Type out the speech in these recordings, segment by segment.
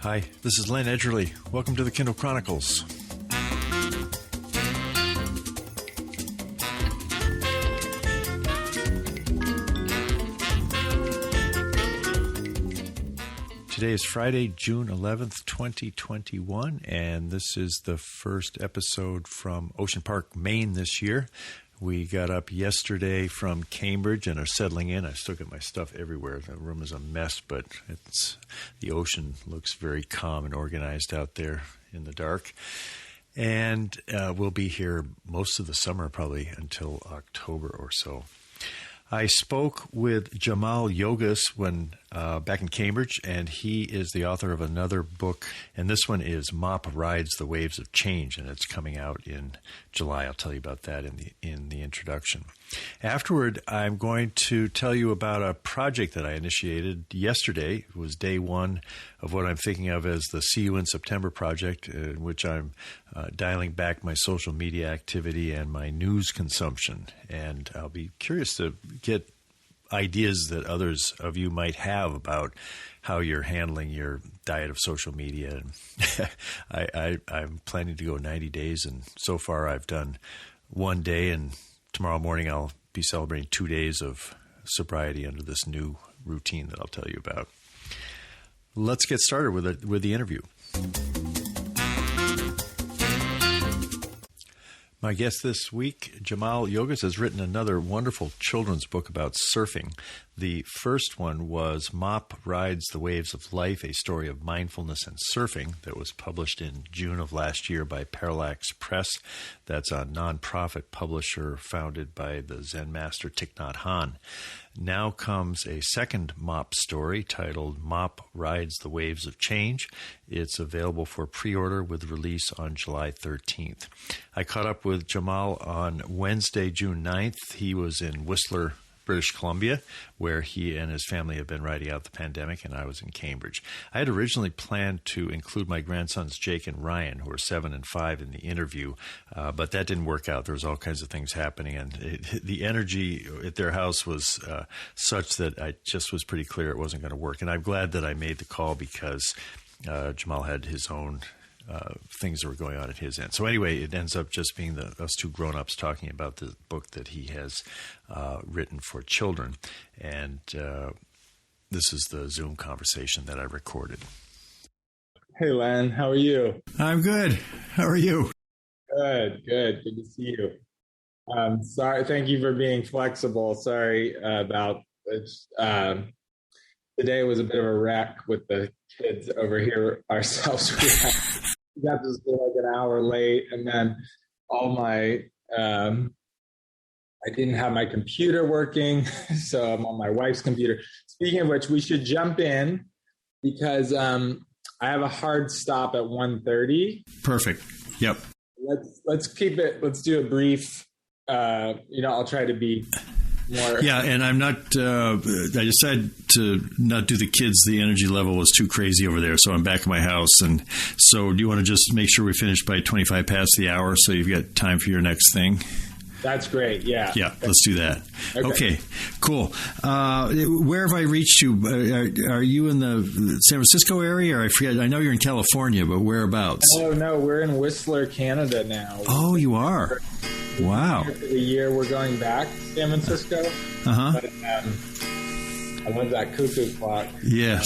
Hi, this is Len Edgerly. Welcome to the Kindle Chronicles. Today is Friday, June 11th, 2021, and this is the first episode from Ocean Park, Maine this year. We got up yesterday from Cambridge and are settling in. I still got my stuff everywhere. The room is a mess, but the ocean looks very calm and organized out there in the dark. And we'll be here most of the summer, probably until October or so. I spoke with Jaimal Yogis when back in Cambridge, and he is the author of another book, and this one is Mop Rides the Waves of Change, and it's coming out in July. I'll tell you about that in the introduction. Afterward, I'm going to tell you about a project that I initiated yesterday. It was day one of what I'm thinking of as the See You in September project, in which I'm dialing back my social media activity and my news consumption. And I'll be curious to get ideas that others of you might have about how you're handling your diet of social media. And I'm planning to go 90 days, and so far I've done one day, and tomorrow morning I'll be celebrating 2 days of sobriety under this new routine that I'll tell you about. Let's get started with the interview. My guest this week, Jaimal Yogis, has written another wonderful children's book about surfing. The first one was Mop Rides the Waves of Life, a story of mindfulness and surfing, that was published in June of last year by Parallax Press. That's a nonprofit publisher founded by the Zen master Thich Nhat Hanh. Now comes a second Mop story titled Mop Rides the Waves of Change. It's available for pre-order with release on July 13th. I caught up with Jaimal on Wednesday, June 9th. He was in Whistler, British Columbia, where he and his family have been riding out the pandemic, and I was in Cambridge. I had originally planned to include my grandsons Jake and Ryan, who are 7 and 5, in the interview, but that didn't work out. There was all kinds of things happening, and the energy at their house was such that I just was pretty clear it wasn't going to work. And I'm glad that I made the call because Jaimal had his own things that were going on at his end. So anyway, it ends up just being us two grown-ups talking about the book that he has written for children. And this is the Zoom conversation that I recorded. Hey, Len. How are you? I'm good. How are you? Good. Good to see you. Sorry. Thank you for being flexible. Sorry about it. Today was a bit of a wreck with the kids over here ourselves. We got to school like an hour late, and then all my I didn't have my computer working, so I'm on my wife's computer. Speaking of which, we should jump in because I have a hard stop at 1:30. Perfect. Yep. Let's keep it. Let's do a brief. I'll try to be more. Yeah, and I'm not. I decided to not do the kids. The energy level was too crazy over there, so I'm back at my house. And so, do you want to just make sure we finish by 25 past the hour, so you've got time for your next thing? That's great. Yeah. Yeah. Let's do that. Okay. Cool. Where have I reached you? Are you in the San Francisco area? Or I forget. I know you're in California, but whereabouts? Oh no, we're in Whistler, Canada now. Oh, you are. Wow. The year we're going back to San Francisco. Uh-huh. But, I love that cuckoo clock. Yes.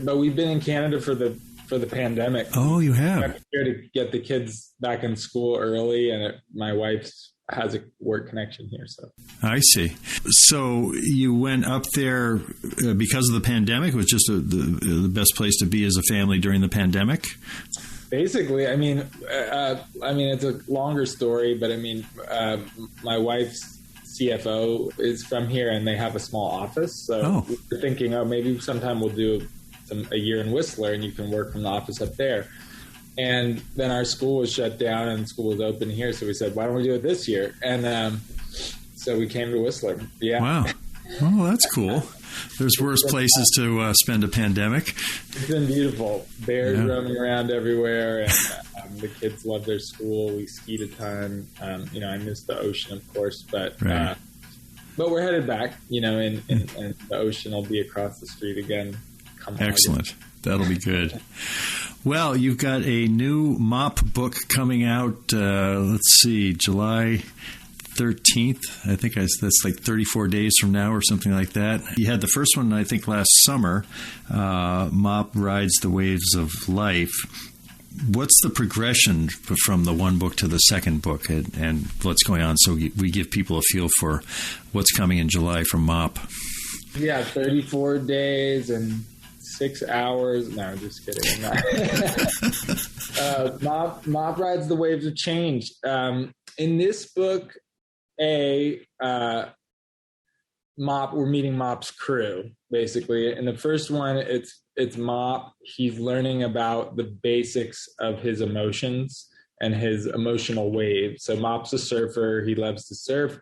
But we've been in Canada for the pandemic. Oh, you have. I'm here to get the kids back in school early, and my wife has a work connection here. So I see. So you went up there because of the pandemic? It was just the best place to be as a family during the pandemic? Basically, I mean, it's a longer story, but my wife's CFO is from here, and they have a small office. So we're thinking, maybe sometime we'll do a year in Whistler, and you can work from the office up there. And then our school was shut down, and school was open here. So we said, why don't we do it this year? And so we came to Whistler. Yeah. Wow. Oh, that's cool. There's worse places to spend a pandemic. It's been beautiful. Bears roaming around everywhere, and the kids love their school. We skied a ton. I miss the ocean, of course, but we're headed back. And the ocean will be across the street again come Excellent. That'll be good. Well, you've got a new MOP book coming out, let's see, July 13th. I think that's like 34 days from now or something like that. You had the first one, I think, last summer, MOP Rides the Waves of Life. What's the progression from the one book to the second book and what's going on so we give people a feel for what's coming in July from MOP? Yeah, 34 days and 6 hours. No, just kidding. MOP Rides the Waves of Change. In this book, MOP, we're meeting MOP's crew, basically. In the first one, it's MOP. He's learning about the basics of his emotions and his emotional waves. So MOP's a surfer. He loves to surf,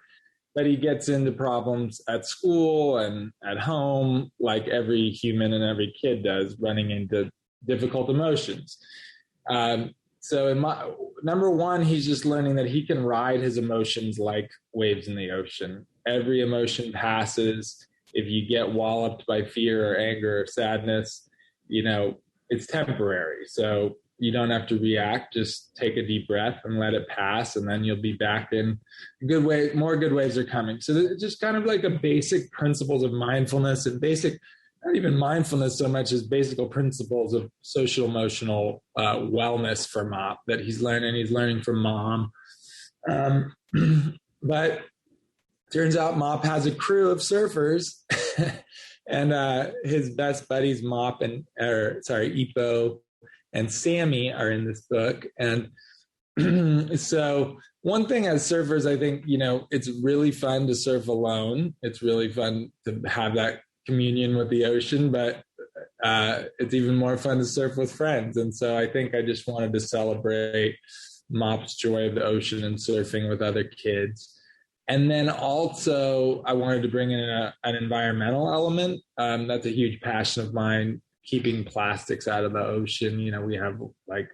but he gets into problems at school and at home, like every human and every kid does, running into difficult emotions. So in number one, he's just learning that he can ride his emotions like waves in the ocean. Every emotion passes. If you get walloped by fear or anger or sadness, it's temporary. So you don't have to react. Just take a deep breath and let it pass, and then you'll be back in good way. More good waves are coming. So it's just kind of like a basic principles of mindfulness and not even mindfulness so much as basic principles of social emotional wellness for MOP that he's learning. He's learning from Mom. But turns out MOP has a crew of surfers and his best buddies Ipo and Sammy are in this book. And so one thing as surfers, I think, it's really fun to surf alone. It's really fun to have that communion with the ocean, but it's even more fun to surf with friends. And so I think I just wanted to celebrate MOP's joy of the ocean and surfing with other kids. And then also I wanted to bring in an environmental element. That's a huge passion of mine, keeping plastics out of the ocean. We have like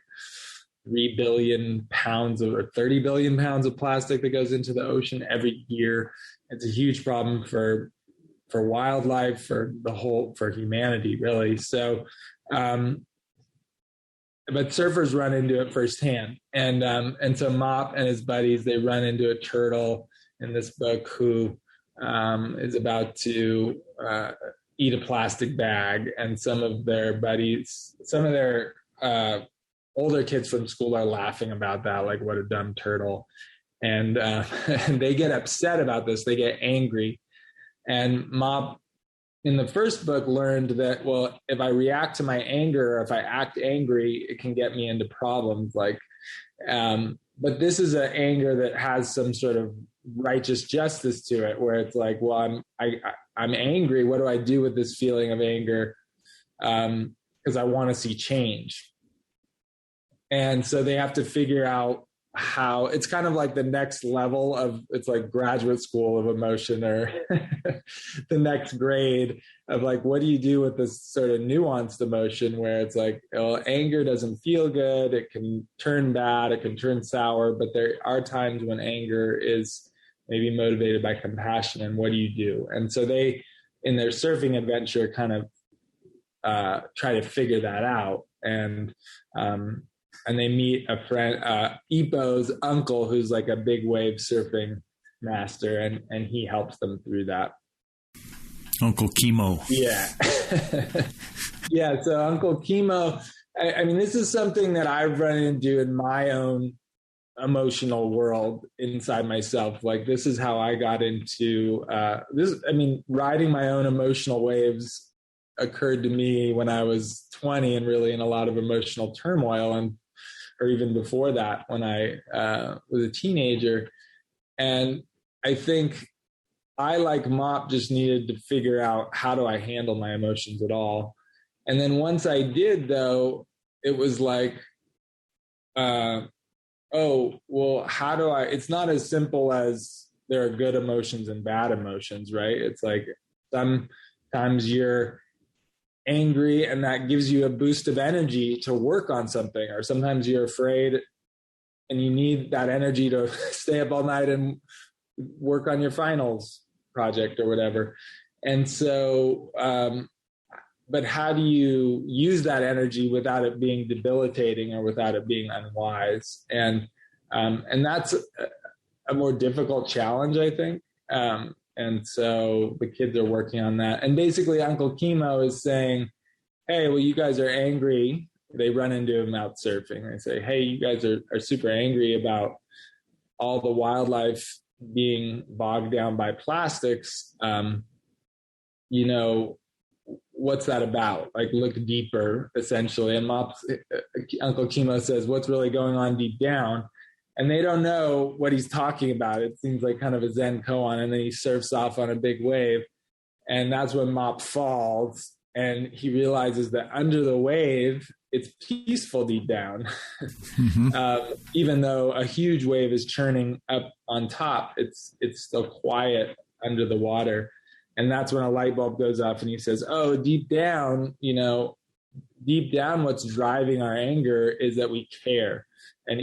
3 billion pounds or 30 billion pounds of plastic that goes into the ocean every year. It's a huge problem for wildlife, for humanity, really. So, but surfers run into it firsthand. And so MOP and his buddies, they run into a turtle in this book who is about to eat a plastic bag. And some of their older kids from school are laughing about that, like, what a dumb turtle. And they get upset about this. They get angry. And MOP in the first book learned that, well, if I react to my anger or if I act angry, it can get me into problems. But this is an anger that has some sort of righteous justice to it, where it's like, well, I'm angry. What do I do with this feeling of anger? Because I want to see change. And so they have to figure out how. It's kind of like the next level of, it's like graduate school of emotion, or the next grade of like, what do you do with this sort of nuanced emotion where it's like, well, anger doesn't feel good. It can turn bad. It can turn sour. But there are times when anger is maybe motivated by compassion. And what do you do? And so they, in their surfing adventure, kind of try to figure that out. And they meet a friend, Ipo's uncle, who's like a big wave surfing master, and he helps them through that. Uncle Chemo. Yeah. Yeah, so Uncle Chemo, I mean, this is something that I've run into in my own emotional world inside myself. Like, this is how I got into this. I mean, riding my own emotional waves occurred to me when I was 20 and really in a lot of emotional turmoil, or even before that when I was a teenager. And I think I, like MOP, just needed to figure out, how do I handle my emotions at all? And then once I did, though, it was like, oh, well, how do I, it's not as simple as there are good emotions and bad emotions, right? It's like sometimes you're angry and that gives you a boost of energy to work on something, or sometimes you're afraid and you need that energy to stay up all night and work on your finals project or whatever. And so but how do you use that energy without it being debilitating or without it being unwise? And that's a more difficult challenge, I think. And so the kids are working on that. And basically Uncle Chemo is saying, hey, well, you guys are angry. They run into him out surfing. They say, hey, you guys are super angry about all the wildlife being bogged down by plastics. What's that about? Like, look deeper, essentially. And Uncle Chemo says, what's really going on deep down? And they don't know what he's talking about. It seems like kind of a Zen koan, and then he surfs off on a big wave. And that's when Mop falls, and he realizes that under the wave, it's peaceful deep down. Mm-hmm. Even though a huge wave is churning up on top, it's still quiet under the water. And that's when a light bulb goes off, and he says, oh, deep down, what's driving our anger is that we care. And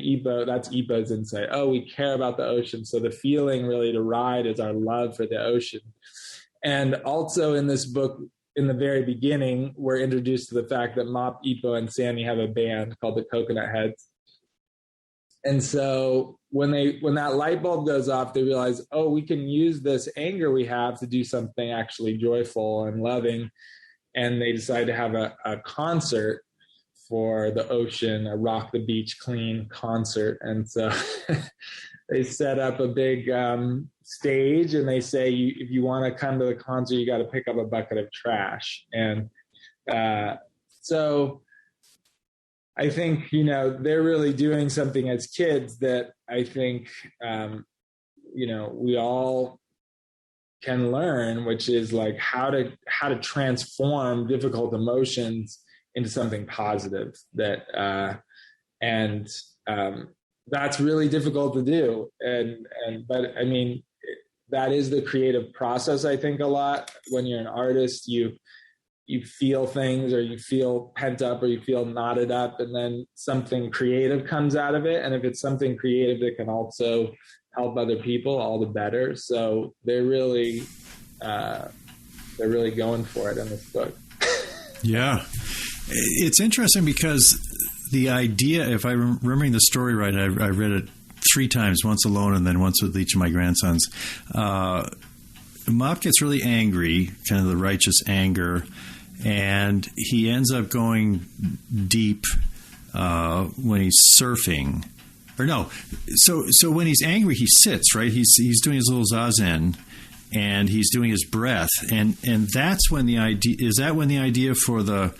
that's Ipo's insight. Oh, we care about the ocean. So the feeling really to ride is our love for the ocean. And also in this book, in the very beginning, we're introduced to the fact that Mop, Ipo, and Sammy have a band called the Coconut Heads. And so when that light bulb goes off, they realize, oh, we can use this anger we have to do something actually joyful and loving. And they decide to have a concert for the ocean, a Rock the Beach Clean concert. And so they set up a big stage, and they say, if you want to come to the concert, you got to pick up a bucket of trash. And so I think, they're really doing something as kids that I think, we all can learn, which is like how to transform difficult emotions into something positive. That's really difficult to do. But I mean, that is the creative process. I think a lot when you're an artist, you feel things, or you feel pent up, or you feel knotted up, and then something creative comes out of it. And if it's something creative that can also help other people, all the better. So they're really going for it in this book. Yeah. It's interesting because the idea, if I'm remembering the story right, I read it 3 times, once alone and then once with each of my grandsons. Mop gets really angry, kind of the righteous anger, and he ends up going deep when he's surfing. Or no, so when he's angry, he sits, right? He's doing his little zazen, and he's doing his breath, and that's when the idea is that when the idea for the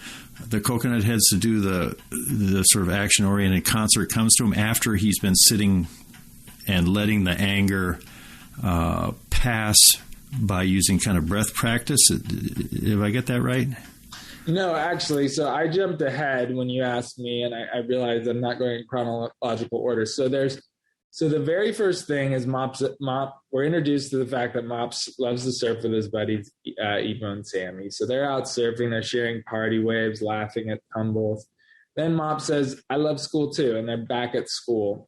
Coconut Heads to do the sort of action oriented concert comes to him after he's been sitting and letting the anger pass by using kind of breath practice. If I get that right? No, actually. So I jumped ahead when you asked me, and I realized I'm not going in chronological order. So the very first thing is Mop. We're introduced to the fact that Mop loves to surf with his buddies, Ipo and Sammy. So they're out surfing, they're sharing party waves, laughing at tumbles. Then Mop says, I love school too. And they're back at school.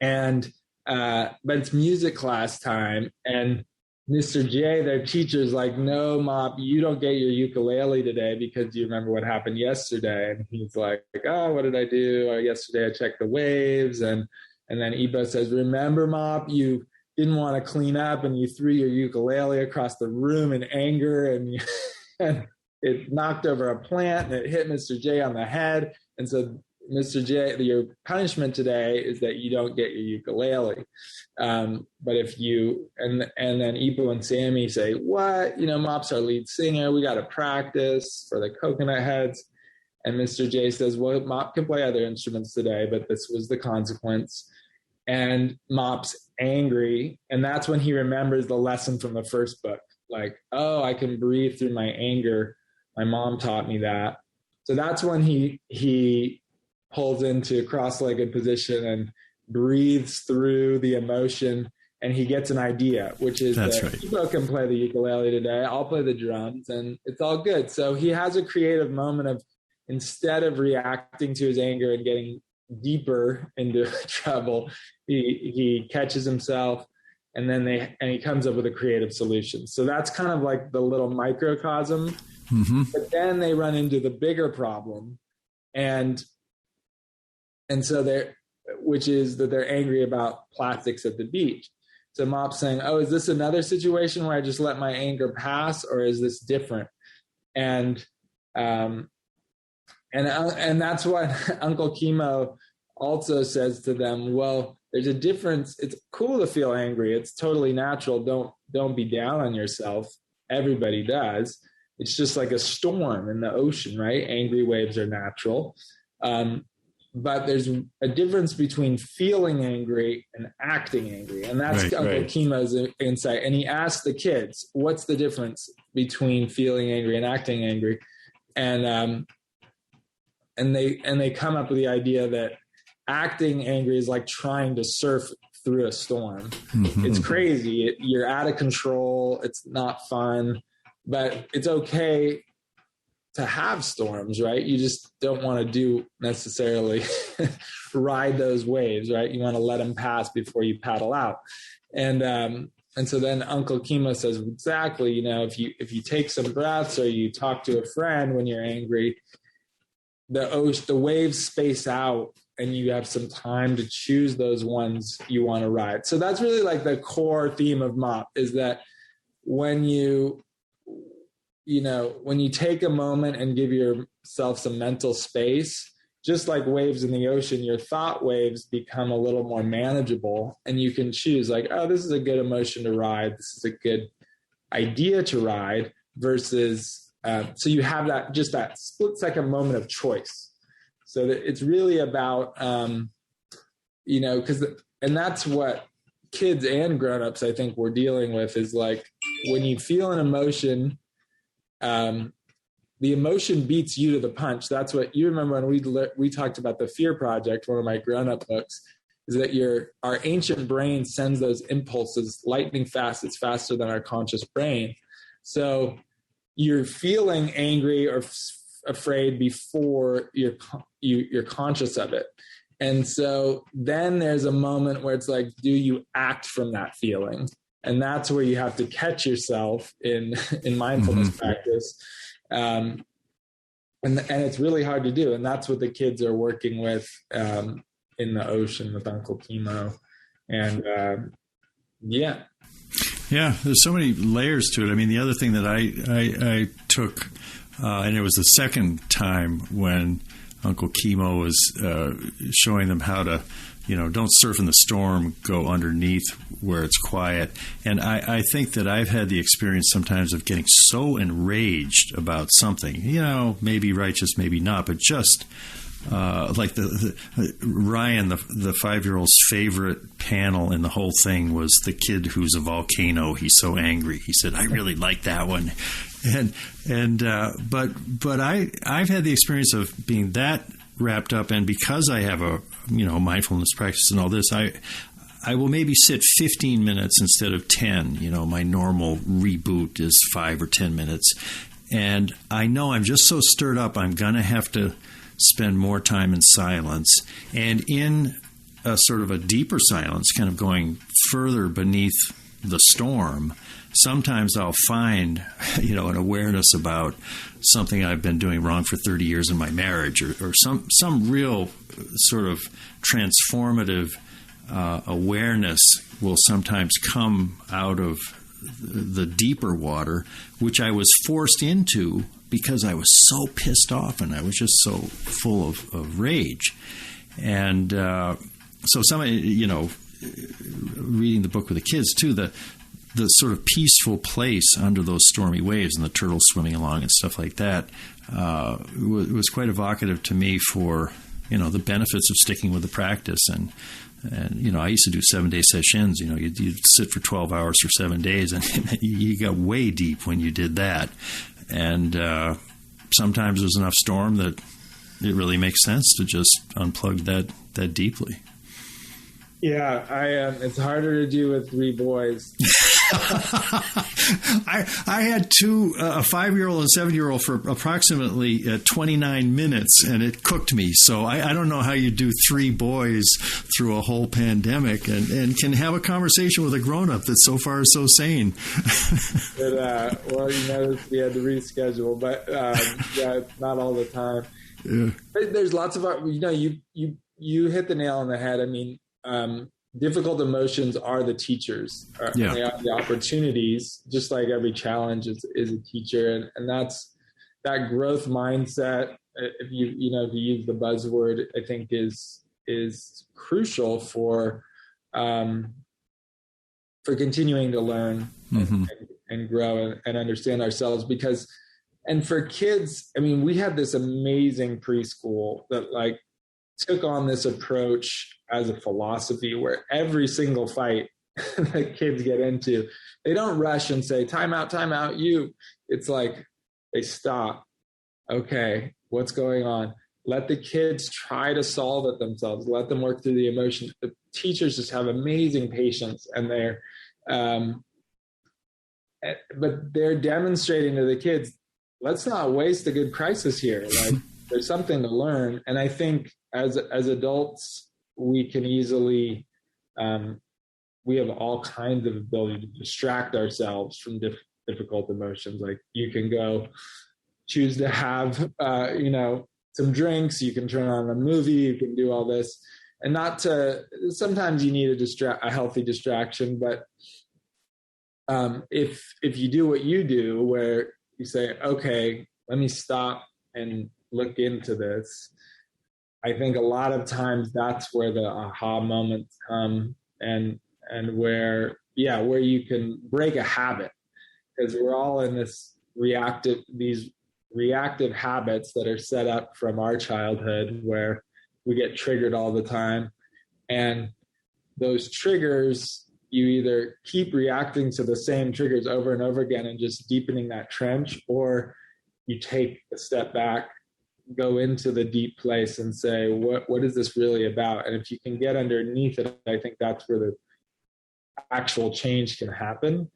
And, but it's music class time. And Mr. J, their teacher's like, no, Mop, you don't get your ukulele today because you remember what happened yesterday. And he's like, oh, what did I do? Yesterday I checked the waves. And then Ipo says, remember, Mop, you didn't want to clean up and you threw your ukulele across the room in anger, and it knocked over a plant and it hit Mr. J on the head. And so, Mr. J, your punishment today is that you don't get your ukulele. But if you, and then Ipo and Sammy say, what? Mop's our lead singer. We got to practice for the Coconut Heads. And Mr. J says, well, Mop can play other instruments today, but this was the consequence. And Mop's angry. And that's when he remembers the lesson from the first book. Like, oh, I can breathe through my anger. My mom taught me that. So that's when he pulls into a cross-legged position and breathes through the emotion. And he gets an idea, which is that right. Ipo can play the ukulele today. I'll play the drums, and it's all good. So he has a creative moment of, instead of reacting to his anger and getting deeper into trouble, he catches himself, and then he comes up with a creative solution. So that's kind of like the little microcosm But then they run into the bigger problem, and so which is that they're angry about plastics at the beach. So Mop's saying, "Oh, is this another situation where I just let my anger pass, or is this different?" And that's what Uncle Chemo also says to them. Well, there's a difference. It's cool to feel angry. It's totally natural. Don't be down on yourself. Everybody does. It's just like a storm in the ocean, right? Angry waves are natural. But there's a difference between feeling angry and acting angry. And that's Uncle Chemo's insight. And he asked the kids, what's the difference between feeling angry and acting angry? And they come up with the idea that acting angry is like trying to surf through a storm. It's crazy. You're out of control. It's not fun, but it's okay to have storms, right? You just don't want to do necessarily ride those waves, right? You want to let them pass before you paddle out. And so then Uncle Chemo says, exactly, if you take some breaths or you talk to a friend when you're angry, the waves space out and you have some time to choose those ones you want to ride. So that's really like the core theme of Mop, is that when you take a moment and give yourself some mental space, just like waves in the ocean, your thought waves become a little more manageable, and you can choose like, oh, this is a good emotion to ride. This is a good idea to ride, versus, so you have that split second moment of choice. So that it's really about, and that's what kids and grownups, I think, we're dealing with, is like when you feel an emotion, the emotion beats you to the punch. That's what you remember when we talked about the Fear Project, one of my grown-up books, is that our ancient brain sends those impulses lightning fast. It's faster than our conscious brain. So you're feeling angry or afraid before you're conscious of it. And so then there's a moment where it's like, do you act from that feeling? And that's where you have to catch yourself in mindfulness practice. And it's really hard to do. And that's what the kids are working with in the ocean with Uncle Chemo. And yeah, there's so many layers to it. I mean, the other thing that I took, and it was the second time when Uncle Chemo was showing them how to, don't surf in the storm, go underneath where it's quiet. And I think that I've had the experience sometimes of getting so enraged about something, maybe righteous, maybe not, but just like the Ryan, the 5-year-old's favorite panel in the whole thing was the kid who's a volcano. He's so angry. He said, I really like that one. But I've had the experience of being that wrapped up, and because I have a mindfulness practice and all this, I will maybe sit 15 minutes instead of 10. My normal reboot is 5 or 10 minutes, and I know I'm just so stirred up I'm gonna have to spend more time in silence, and in a sort of a deeper silence, kind of going further beneath the storm. Sometimes I'll find, an awareness about something I've been doing wrong for 30 years in my marriage, or some real sort of transformative awareness will sometimes come out of the deeper water, which I was forced into because I was so pissed off and I was just so full of rage. And so reading the book with the kids too, the sort of peaceful place under those stormy waves and the turtles swimming along and stuff like that was quite evocative to me for, the benefits of sticking with the practice. And I used to do 7-day sessions. You'd sit for 12 hours for 7 days, and you got way deep when you did that. And sometimes there's enough storm that it really makes sense to just unplug that deeply. Yeah, it's harder to do with 3 boys. I had two, a 5-year-old and a 7-year-old for approximately 29 minutes, and it cooked me. So I don't know how you do 3 boys through a whole pandemic and can have a conversation with a grown-up that so far is so sane. Well, we had to reschedule, but yeah, not all the time. Yeah. There's lots of, you hit the nail on the head. I mean, difficult emotions are the teachers. Yeah. They are the opportunities, just like every challenge is a teacher. And that's that growth mindset. If you use the buzzword, I think is crucial for continuing to learn and grow and understand ourselves. And for kids, I mean, we had this amazing preschool that like took on this approach as a philosophy where every single fight that kids get into, they don't rush and say, time out, you. It's like they stop. Okay, what's going on? Let the kids try to solve it themselves. Let them work through the emotions. The teachers just have amazing patience, and but they're demonstrating to the kids, let's not waste a good crisis here. Like there's something to learn. And I think as adults, we can easily, we have all kinds of ability to distract ourselves from difficult emotions. Like you can go choose to have, some drinks, you can turn on a movie, you can do all this, and sometimes you need a healthy distraction. But if you do what you do, where you say, okay, let me stop and look into this, I think a lot of times that's where the aha moments come and where you can break a habit, because we're all in these reactive habits that are set up from our childhood where we get triggered all the time. And those triggers, you either keep reacting to the same triggers over and over again and just deepening that trench, or you take a step back, go into the deep place and say, what is this really about? And if you can get underneath it, I think that's where the actual change can happen.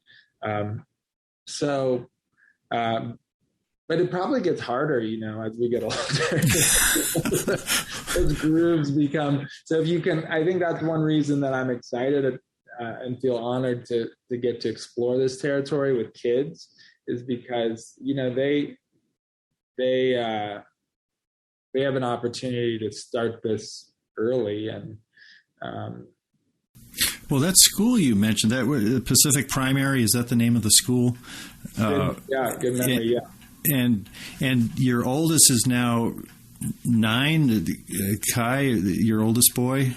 But it probably gets harder, as we get older. Those grooves become, so if you can, I think that's one reason that I'm excited and feel honored to get to explore this territory with kids, is because, they have an opportunity to start this early. And well, that school you mentioned, that Pacific Primary, is that the name of the school? Good memory. Yeah. And your oldest is now 9, Kai, your oldest boy?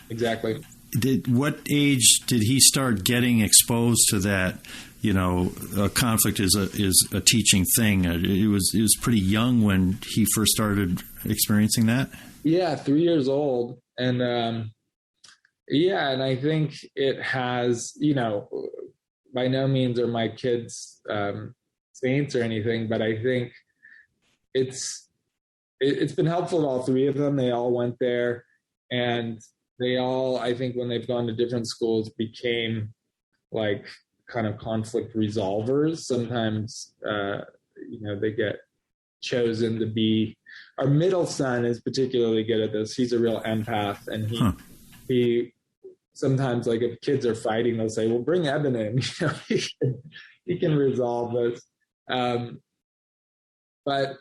Exactly. What age did he start getting exposed to that? Conflict is a teaching thing. It was pretty young when he first started experiencing that. Yeah, 3 years old, and and I think it has. By no means are my kids saints or anything, but I think it's been helpful to all 3 of them. They all went there, and they all, I think, when they've gone to different schools, became like kind of conflict resolvers. Sometimes, they get chosen to be. Our middle son is particularly good at this. He's a real empath, and he sometimes, like if kids are fighting, they'll say, "Well, bring Eben in. He can resolve this." But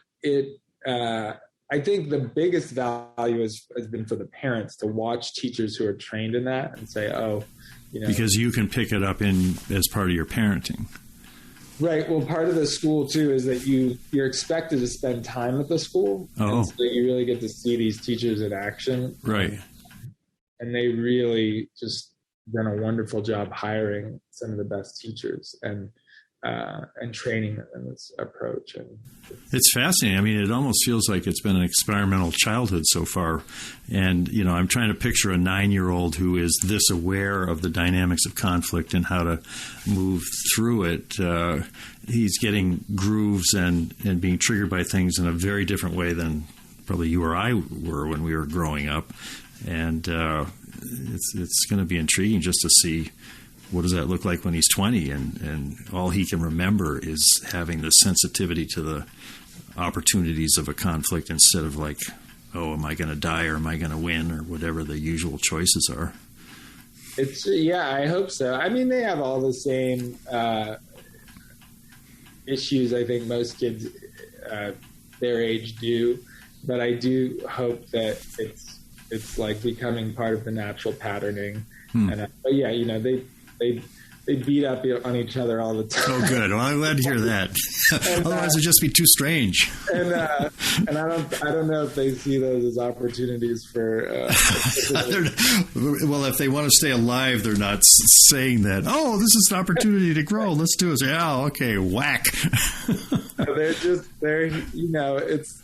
I think the biggest value has been for the parents to watch teachers who are trained in that and say, because you can pick it up as part of your parenting. Right. Well, part of the school too is that you're expected to spend time at the school. Oh. And so you really get to see these teachers in action. Right. And they really just done a wonderful job hiring some of the best teachers and training in this approach. And it's fascinating. I mean, it almost feels like it's been an experimental childhood so far. And, I'm trying to picture a 9-year-old who is this aware of the dynamics of conflict and how to move through it. He's getting grooves and being triggered by things in a very different way than probably you or I were when we were growing up. And it's going to be intriguing just to see what does that look like when he's 20? And all he can remember is having the sensitivity to the opportunities of a conflict instead of like, oh, am I going to die or am I going to win or whatever the usual choices are. I hope so. I mean, they have all the same issues I think most kids their age do, but I do hope that it's like becoming part of the natural patterning. And but yeah, they beat up on each other all the time. Oh, good. Well, I'm glad to hear that. And, otherwise, it'd just be too strange. And I don't know if they see those as opportunities for. Well, if they want to stay alive, they're not saying that. Oh, this is an opportunity to grow. Let's do it. Say, oh, okay, whack. they're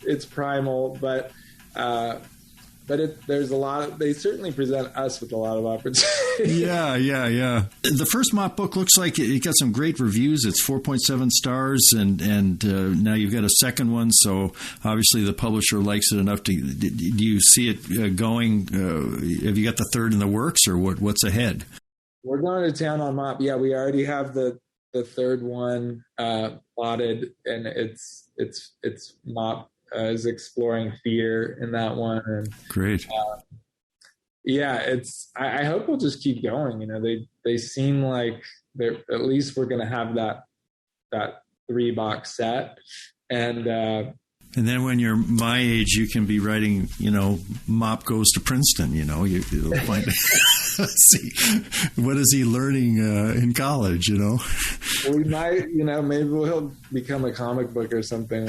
it's primal, but there's a lot of, they certainly present us with a lot of opportunities. Yeah. The first Mop book looks like it got some great reviews. It's 4.7 stars, and now you've got a second one, so obviously the publisher likes it enough to. Do you see it going? Have you got the third in the works, or what's ahead? We're going to town on Mop. Yeah, we already have the third one plotted, and it's Mop. Is exploring fear in that one. And, great. I hope we'll just keep going. They seem like they're, at least we're going to have that 3-box set. And then when you're my age, you can be writing, Mop goes to Princeton, you'll find see, what is he learning in college, We might, maybe we'll become a comic book or something.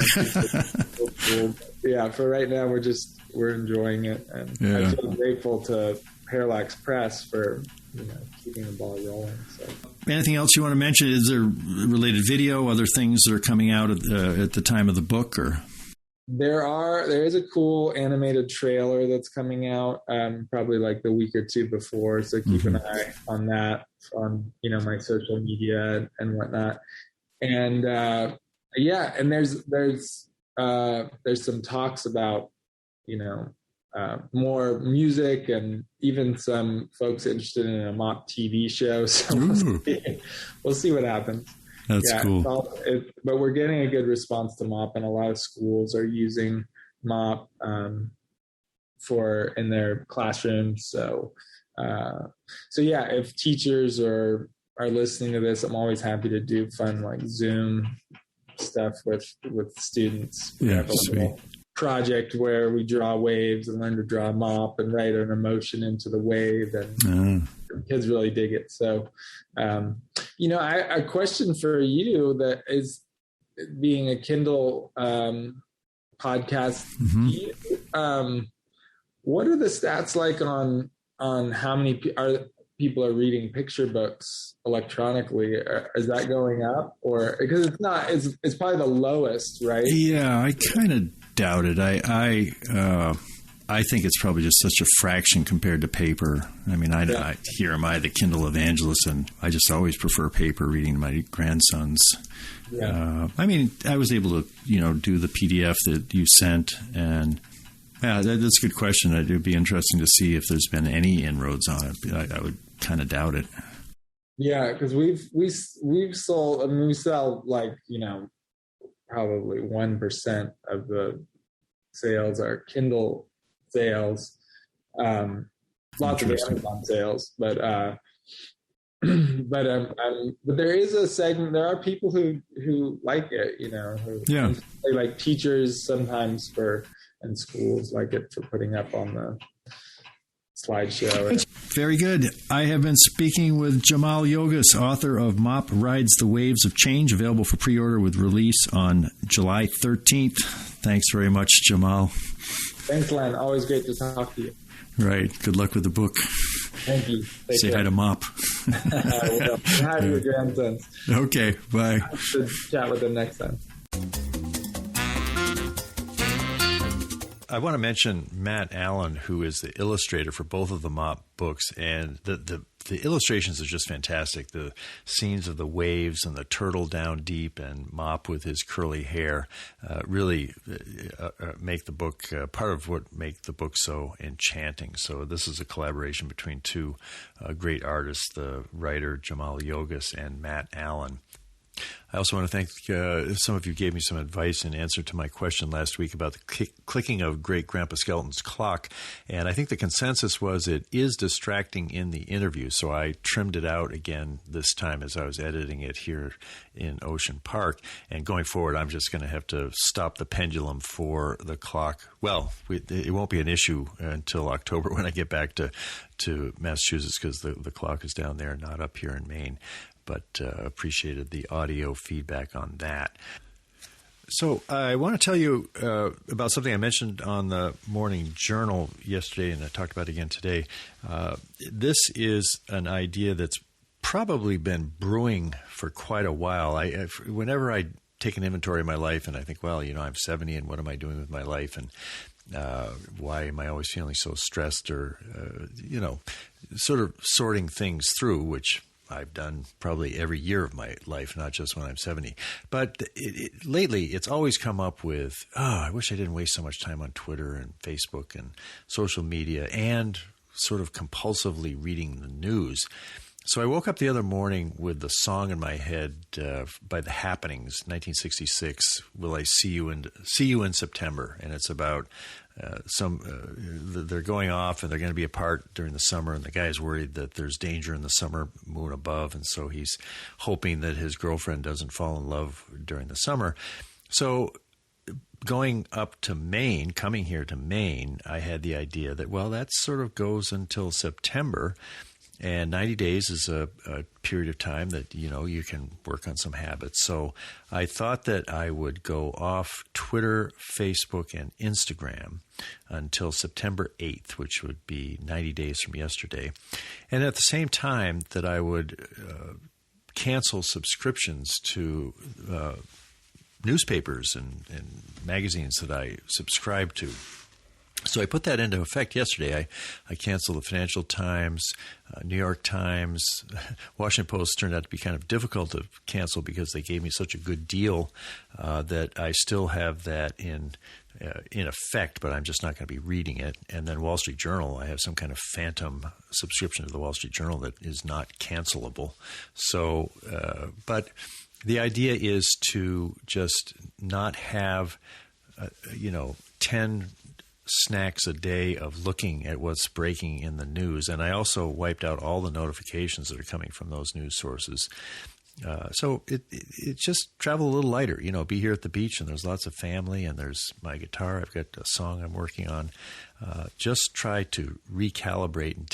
Yeah, for right now, we're enjoying it. And I'm so grateful to Parallax Press for, keeping the ball rolling. So. Anything else you want to mention? Is there related video, other things that are coming out at the time of the book, or? There is a cool animated trailer that's coming out probably like the week or two before, so keep an eye on that on my social media and whatnot. And and there's some talks about more music and even some folks interested in a Mop TV show. So we'll see what happens. That's cool. But we're getting a good response to Mop, and a lot of schools are using Mop in their classrooms. So if teachers are listening to this, I'm always happy to do fun like Zoom stuff with students. We have a little project where we draw waves and learn to draw Mop and write an emotion into the wave, and kids really dig it. So, a question for you that is being a Kindle podcast. What are the stats like on how many people are reading picture books electronically? Is that going up, or because it's not? It's probably the lowest, right? Yeah, I kind of doubt it. I think it's probably just such a fraction compared to paper. I mean, here am I, the Kindle evangelist, and I just always prefer paper reading to my grandsons. Yeah. I was able to, do the PDF that you sent, and that's a good question. It would be interesting to see if there's been any inroads on it. I would kind of doubt it. Yeah, because we've sold. We sell like probably 1% of the sales are Kindle sales. Lots of Amazon sales, but there is a segment. There are people who like it. Like teachers sometimes and schools like it for putting up on the slideshow. Very good. I have been speaking with Jaimal Yogis, author of Mop Rides the Waves of Change, available for pre-order with release on July 13th. Thanks very much, Jaimal. Thanks, Len. Always great to talk to you. Right. Good luck with the book. Thank you. Say hi to Mop. Well, hi to your grandsons. Okay. Bye. I should chat with them next time. I want to mention Matt Allen, who is the illustrator for both of the Mop books, and the illustrations are just fantastic. The scenes of the waves and the turtle down deep and Mop with his curly hair really make the book part of what make the book so enchanting. So this is a collaboration between two great artists, the writer Jaimal Yogis and Matt Allen. I also want to thank some of you gave me some advice in answer to my question last week about the clicking of Great Grandpa Skelton's clock. And I think the consensus was it is distracting in the interview. So I trimmed it out again this time as I was editing it here in Ocean Park. And going forward, I'm just going to have to stop the pendulum for the clock. Well, it won't be an issue until October when I get back to Massachusetts, because the clock is down there, not up here in Maine. But appreciated the audio feedback on that. So I want to tell you about something I mentioned on the Morning Journal yesterday, and I talked about it again today. This is an idea that's probably been brewing for quite a while. Whenever I take an inventory of my life and I think, well, I'm 70 and what am I doing with my life, and why am I always feeling so stressed, or, sort of sorting things through, which I've done probably every year of my life, not just when I'm 70. But lately, it's always come up with, I wish I didn't waste so much time on Twitter and Facebook and social media and sort of compulsively reading the news. So I woke up the other morning with the song in my head by The Happenings, 1966, Will I See You in September? And it's about they're going off and they're going to be apart during the summer, and the guy's worried that there's danger in the summer moon above, and so he's hoping that his girlfriend doesn't fall in love during the summer. So going up to Maine, coming here to Maine, I had the idea that, well, that sort of goes until September. And 90 days is a period of time that, you can work on some habits. So I thought that I would go off Twitter, Facebook, and Instagram until September 8th, which would be 90 days from yesterday. And at the same time that I would cancel subscriptions to newspapers and magazines that I subscribe to. So I put that into effect yesterday. I canceled the Financial Times, New York Times. Washington Post turned out to be kind of difficult to cancel because they gave me such a good deal that I still have that in effect, but I'm just not going to be reading it. And then Wall Street Journal, I have some kind of phantom subscription to the Wall Street Journal that is not cancelable. So, but the idea is to just not have, 10 snacks a day of looking at what's breaking in the news. And I also wiped out all the notifications that are coming from those news sources. So it just travel a little lighter, be here at the beach and there's lots of family and there's my guitar. I've got a song I'm working on. Just try to recalibrate and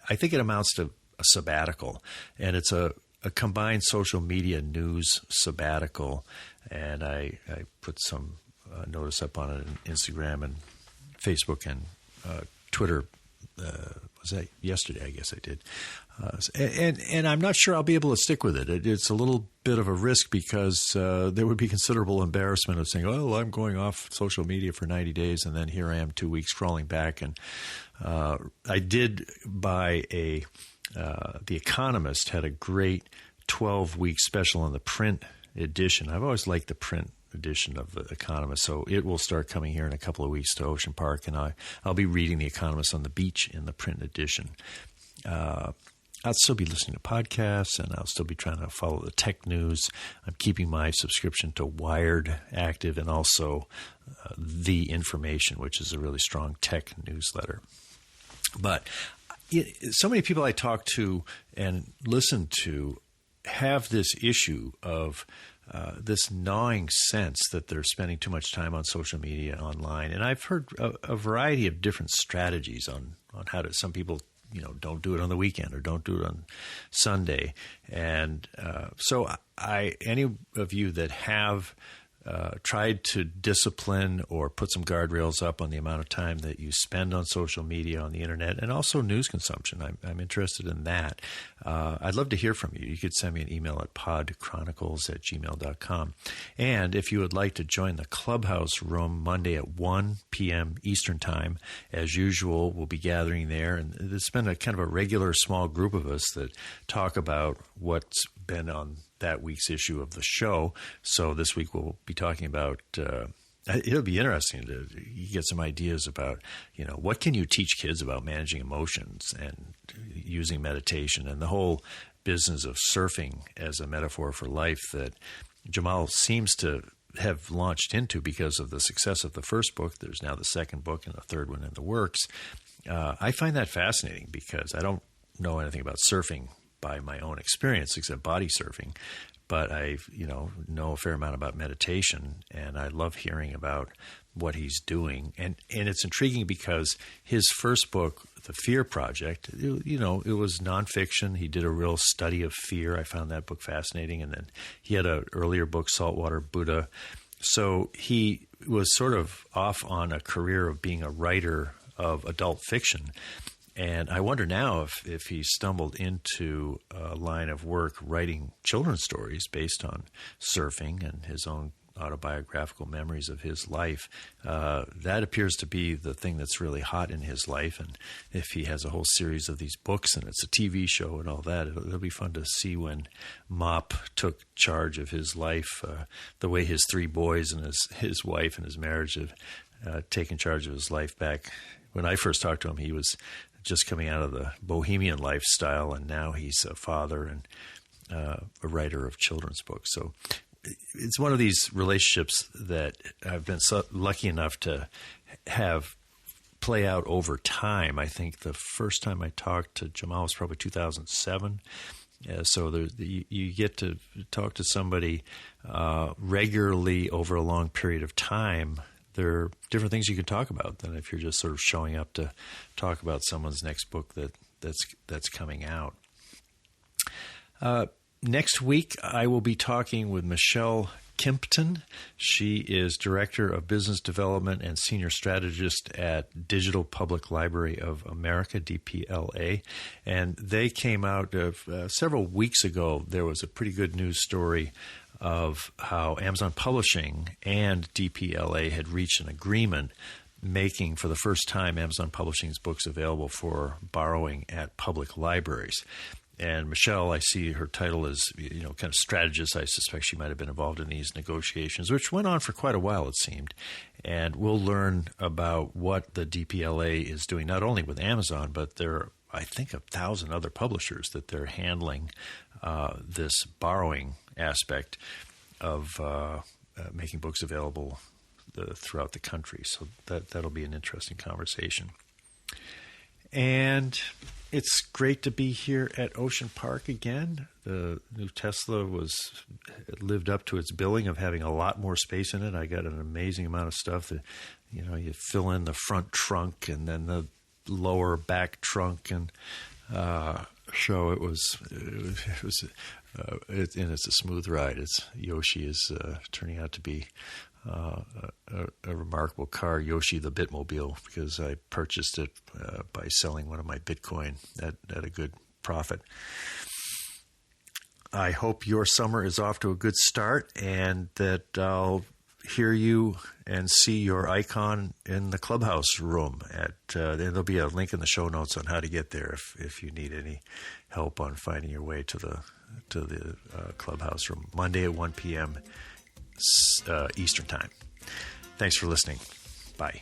I think it amounts to a sabbatical, and it's a combined social media news sabbatical. And I put some notice up on it on Instagram and Facebook and Twitter. Was that yesterday? I guess I did. And I'm not sure I'll be able to stick with it. It's a little bit of a risk because there would be considerable embarrassment of saying, oh, I'm going off social media for 90 days, and then here I am 2 weeks crawling back. And I did buy The Economist had a great 12-week special on the print edition. I've always liked the print edition of The Economist, so it will start coming here in a couple of weeks to Ocean Park, and I'll be reading The Economist on the beach in the print edition. I'll still be listening to podcasts, and I'll still be trying to follow the tech news. I'm keeping my subscription to Wired active, and also The Information, which is a really strong tech newsletter. But so many people I talk to and listen to have this issue of this gnawing sense that they're spending too much time on social media and online. And I've heard a variety of different strategies on how to – some people, don't do it on the weekend or don't do it on Sunday. And so any of you that have tried to discipline or put some guardrails up on the amount of time that you spend on social media, on the internet, and also news consumption. I'm interested in that. I'd love to hear from you. You could send me an email at podchronicles@gmail.com. And if you would like to join the Clubhouse room Monday at 1 p.m. Eastern Time, as usual, we'll be gathering there. And it's been a kind of a regular small group of us that talk about what's been on that week's issue of the show. So this week we'll be talking about, it'll be interesting to get some ideas about, what can you teach kids about managing emotions and using meditation and the whole business of surfing as a metaphor for life that Jaimal seems to have launched into because of the success of the first book. There's now the second book and a third one in the works. I find that fascinating because I don't know anything about surfing by my own experience, except body surfing. But I, know a fair amount about meditation, and I love hearing about what he's doing. And it's intriguing because his first book, The Fear Project, it was nonfiction. He did a real study of fear. I found that book fascinating. And then he had an earlier book, Saltwater Buddha. So he was sort of off on a career of being a writer of adult fiction. And I wonder now if he stumbled into a line of work writing children's stories based on surfing and his own autobiographical memories of his life. That appears to be the thing that's really hot in his life. And if he has a whole series of these books and it's a TV show and all that, it'll be fun to see when Mop took charge of his life, the way his three boys and his wife and his marriage have taken charge of his life back. When I first talked to him, he was just coming out of the bohemian lifestyle, and now he's a father and a writer of children's books. So it's one of these relationships that I've been so lucky enough to have play out over time. I think the first time I talked to Jaimal was probably 2007. So you get to talk to somebody regularly over a long period of time. There are different things you can talk about than if you're just sort of showing up to talk about someone's next book that's coming out. Next week, I will be talking with Michele Kimpton. She is Director of Business Development and Senior Strategist at Digital Public Library of America, DPLA. And they came out several weeks ago. There was a pretty good news story of how Amazon Publishing and DPLA had reached an agreement making, for the first time, Amazon Publishing's books available for borrowing at public libraries. And Michele, I see her title is, kind of strategist. I suspect she might have been involved in these negotiations, which went on for quite a while, it seemed. And we'll learn about what the DPLA is doing, not only with Amazon, but there are, I think, 1,000 other publishers that they're handling this borrowing aspect of making books available throughout the country. So that'll be an interesting conversation. And it's great to be here at Ocean Park again. The new Tesla lived up to its billing of having a lot more space in it. I got an amazing amount of stuff that, you fill in the front trunk and then the lower back trunk, and so it's a smooth ride. Yoshi is turning out to be a remarkable car, Yoshi the Bitmobile, because I purchased it by selling one of my Bitcoin at a good profit. I hope your summer is off to a good start and that I'll hear you and see your icon in the Clubhouse room. There'll be a link in the show notes on how to get there if you need any help on finding your way to the Clubhouse room. Monday at 1 p.m. Eastern Time. Thanks for listening. Bye.